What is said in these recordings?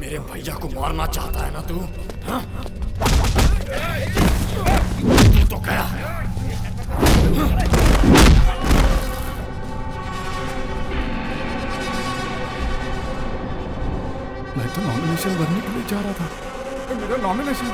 मेरे भैया को मारना चाहता है ना तू? हाँ? तू तो गया। मैं तो नॉमिनेशन भरने के लिए जा रहा था। मेरा नॉमिनेशन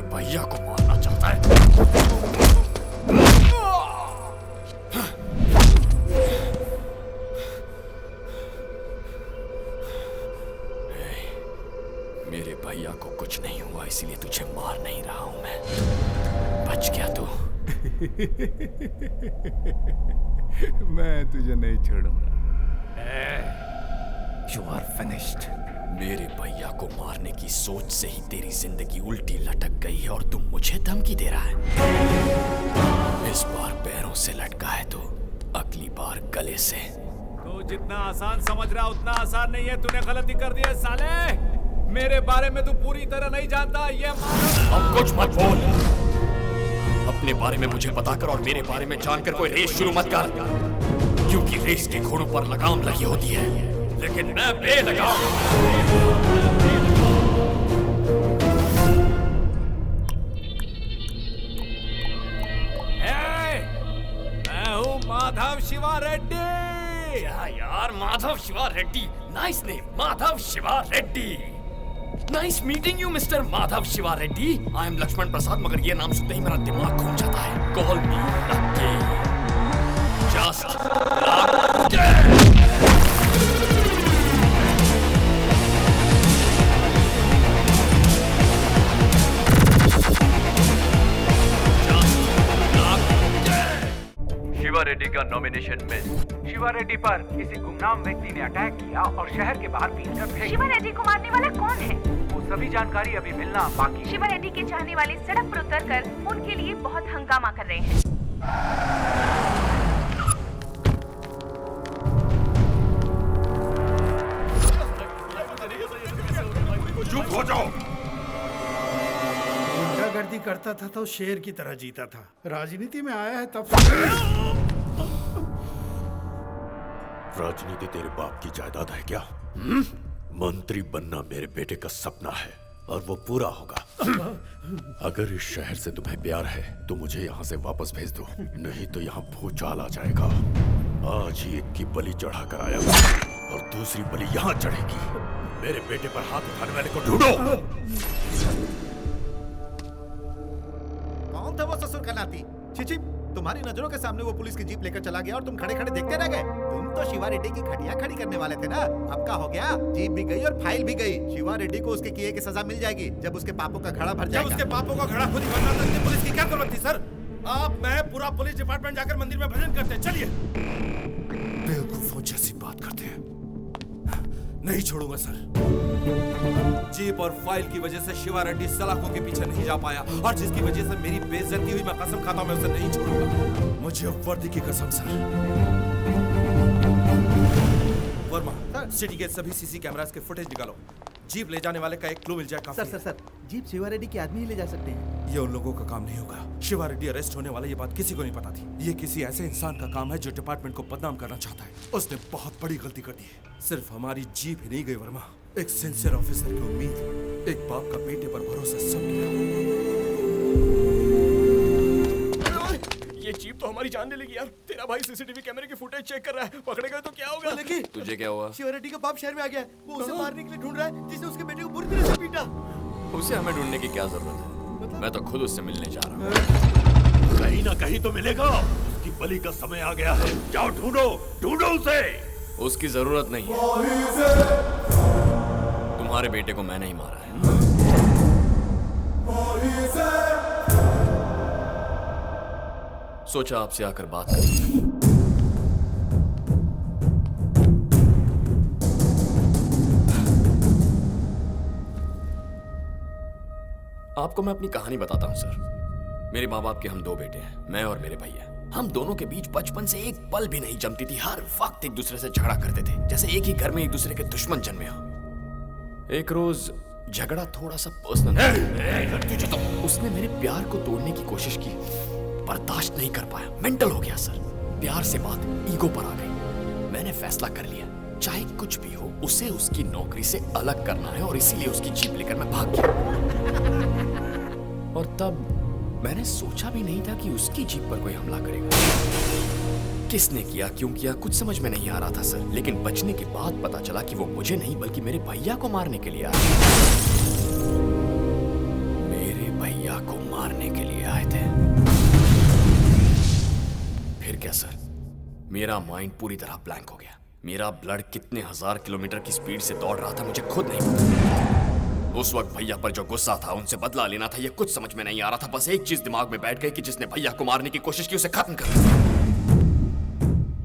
भैया को मारना चाहता है। मेरे भैया को कुछ नहीं हुआ, इसलिए तुझे मार नहीं रहा हूं मैं। बच गया तू। मैं तुझे नहीं छोड़ूंगा। You are finished। मेरे भैया को मारने की सोच से ही तेरी जिंदगी उल्टी लटक गई है और तुम मुझे धमकी दे रहा है। इस बार पैरों से लटका है तो अगली बार गले से। तो जितना आसान समझ रहा उतना आसान नहीं है। तूने गलती कर दी है साले। मेरे बारे में तू पूरी तरह नहीं जानता। ये अब कुछ मत बोल। अपने बारे में मुझे बताकर और मेरे बारे में जानकर कोई रेस शुरू मत कर, क्योंकि रेस के घोड़ों पर लगाम लगी होती है, लेकिन मैं बेलगाम। मैं हूँ माधव शिवा रेड्डी। क्या यार, Madhav Shiva Reddy? Nice name, Madhav Shiva Reddy. Nice meeting you mister Madhav Shiva Reddy. I am Lakshman Prasad, मगर ये नाम सुनते ही मेरा दिमाग घूम जाता है। कॉल मी लक्की। जस्ट लक्की। शिवा रेड्डी का नॉमिनेशन मिस। शिवा रेड्डी पर किसी गुमनाम व्यक्ति ने अटैक किया और शहर के बाहर पीटकर फेंक। शिवा रेड्डी को मारने वाला कौन है? वो सभी जानकारी अभी मिलना बाकी है। शिवा रेड्डी के चाहने वाले सड़क पर उतरकर उनके लिए बहुत हंगामा कर रहे हैं। चुप हो जाओ। गुंडागर्दी करता था तो शेर की तरह जीता था। राजनीति में आया है तब राजनीति तेरे बाप की जायदाद है क्या? मंत्री बनना मेरे बेटे का सपना है और वो पूरा होगा। अगर इस शहर से तुम्हें प्यार है तो मुझे यहाँ से वापस भेज दो, नहीं तो यहाँ भूचाल आ जाएगा। आज ही एक की बलि चढ़ा कर आया और दूसरी बलि यहाँ चढ़ेगी। मेरे बेटे पर हाथ उठाने वाले को ढूंढो। कौन था वो ससुर का नाती? चिची, तुम्हारी नजरों के सामने वो पुलिस की जीप लेकर चला गया और तुम खड़े खड़े देखते रह गए। तुम तो शिवा रेड्डी की खटिया खड़ी करने वाले थे ना। अब क्या हो गया? जीप भी गई और फाइल भी गई। शिवा रेड्डी को उसके किए की सजा मिल जाएगी जब उसके पापों का घड़ा भर जाएगा। उसके पापों का घड़ा खुद ही भरना था, पुलिस की क्या जरूरत थी सर? आप मैं पूरा पुलिस डिपार्टमेंट जाकर मंदिर में भजन करते हैं। चलिए। बेवकूफों जैसी बात करते हैं। नहीं छोड़ूंगा सर। जीप और फाइल की वजह से शिवा रेड्डी सलाखों के पीछे नहीं जा पाया और जिसकी वजह से मेरी बेइज्जती हुई, मैं कसम खाता हूं मैं उसे नहीं छोड़ूंगा। मुझे वर्दी की कसम सर। वर्मा, सिटी के सभी सीसी कैमरास के फुटेज निकालो। जीप ले जाने वाले का एक क्लू मिल जाए काफी। सर जीप शिवा रेड्डी के आदमी ही ले जा सकते हैं। ये उन लोगों का काम नहीं होगा। शिवा रेड्डी अरेस्ट होने वाला, ये बात किसी को नहीं पता थी। ये किसी ऐसे इंसान का काम है जो डिपार्टमेंट को बदनाम करना चाहता है। उसने बहुत बड़ी गलती कर दी है। सिर्फ हमारी जीप ही नहीं गई वर्मा, एक सिंसियर ऑफिसर की उम्मीद, एक बाप का बेटे पर भरोसा सब गया। ये जीप तो हमारी जान ले लेगी यार। तेरा भाई सीसीटीवी कैमरे की फुटेज चेक कर रहा है, पकड़े गए तो क्या होगा? तुझे क्या हुआ? शिवा रेड्डी का बाप शहर में आ गया है। वो उसे मारने के लिए ढूंढ रहा है जिसने उसके बेटे को बुरी तरह से पीटा। उसे हमें ढूंढने की क्या जरूरत है? मैं तो खुद उससे मिलने जा रहा हूँ। कहीं ना कहीं तो मिलेगा। उसकी बलि का समय आ गया है। जाओ ढूंढो, ढूंढो उसे। उसकी जरूरत नहीं है। तुम्हारे बेटे को मैंने ही मारा है। सोचा आपसे आकर बात करूं। आपको मैं अपनी कहानी बताता हूं सर। मेरे माँ बाप के हम 2 बेटे हैं, मैं और मेरे भैया। हम दोनों के बीच बचपन से एक पल भी नहीं जमती थी। हर वक्त एक दूसरे से झगड़ा करते थे, जैसे एक ही घर में एक दूसरे के दुश्मन जन्मे हो। एक रोज झगड़ा थोड़ा सा पर्सनल तो उसने मेरे प्यार को तोड़ने की कोशिश की। बर्दाश्त नहीं कर पाया, मेंटल हो गया सर। प्यार से बात ईगो पर आ गई। मैंने फैसला कर लिया, चाहे कुछ भी हो उसे उसकी नौकरी से अलग करना है और इसीलिए उसकी जीप लेकर मैं भाग गया। और तब मैंने सोचा भी नहीं था कि उसकी जीप पर कोई हमला करेगा। किसने किया, क्यों किया, कुछ समझ में नहीं आ रहा था सर। लेकिन बचने के बाद पता चला कि वो मुझे नहीं बल्कि मेरे भैया को मारने के लिए आए। मेरे भैया को मारने के लिए आए थे। फिर क्या सर, मेरा माइंड पूरी तरह ब्लैंक हो गया। मेरा ब्लड कितने 1000 किलोमीटर की स्पीड से दौड़ रहा था मुझे खुद नहीं पता। उस वक्त भैया पर जो गुस्सा था, उनसे बदला लेना था, ये कुछ समझ में नहीं आ रहा था। बस एक चीज दिमाग में बैठ गई कि जिसने भैया को मारने की कोशिश की उसे खत्म कर दिया।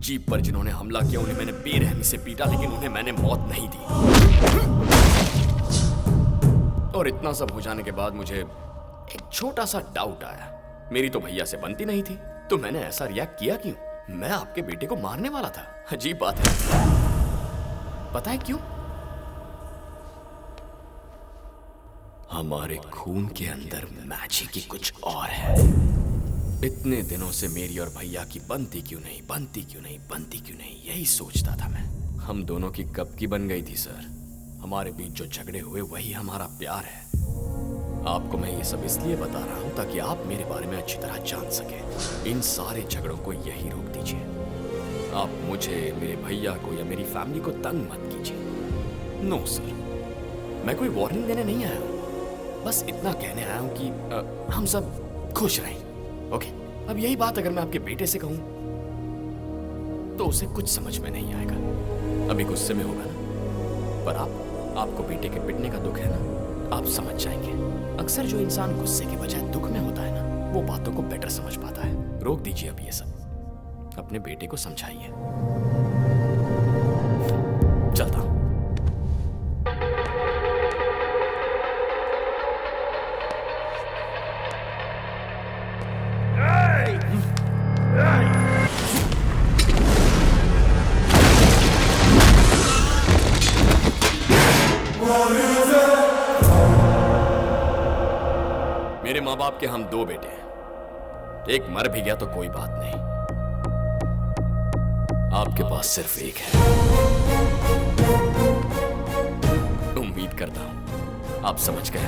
जीप पर जिन्होंने हमला किया उन्हें मैंने बेरहमी से पीटा, लेकिन उन्हें मैंने मौत नहीं दी। और इतना सब हो जाने के बाद मुझे एक छोटा सा डाउट आया। मेरी तो भैया से बनती नहीं थी, तो मैंने ऐसा रिएक्ट किया क्यों? मैं आपके बेटे को मारने वाला था। अजीब बात है। पता है क्यों? हमारे खून के अंदर मैजिक ही कुछ और है। इतने दिनों से मेरी और भैया की बनती क्यों नहीं, बनती क्यों नहीं, बनती क्यों नहीं, यही सोचता था मैं। हम दोनों की कब की बन गई थी सर। हमारे बीच जो झगड़े हुए वही हमारा प्यार है। आपको मैं ये सब इसलिए बता रहा हूं ताकि आप मेरे बारे में अच्छी तरह जान सकें। इन सारे झगड़ों को यही रोक दीजिए। आप मुझे, मेरे भैया को या मेरी फैमिली को तंग मत कीजिए। नो सर, मैं कोई वार्निंग देने नहीं आया हूं। बस इतना कहने आया हूं कि हम सब खुश रहें। ओके, अब यही बात अगर मैं आपके बेटे से कहूं तो उसे कुछ समझ में नहीं आएगा। अभी गुस्से में होगा ना, पर आपको बेटे के पिटने का दुख है ना, आप समझ जाएंगे। अक्सर जो इंसान गुस्से के बजाय दुख में होता है ना, वो बातों को बेटर समझ पाता है। रोक दीजिए अब ये सब, अपने बेटे को समझाइए। चलता हूं। मेरे माँ बाप के हम 2 बेटे हैं। एक मर भी गया तो कोई बात नहीं, आपके पास सिर्फ एक है। उम्मीद करता हूं आप समझ गए।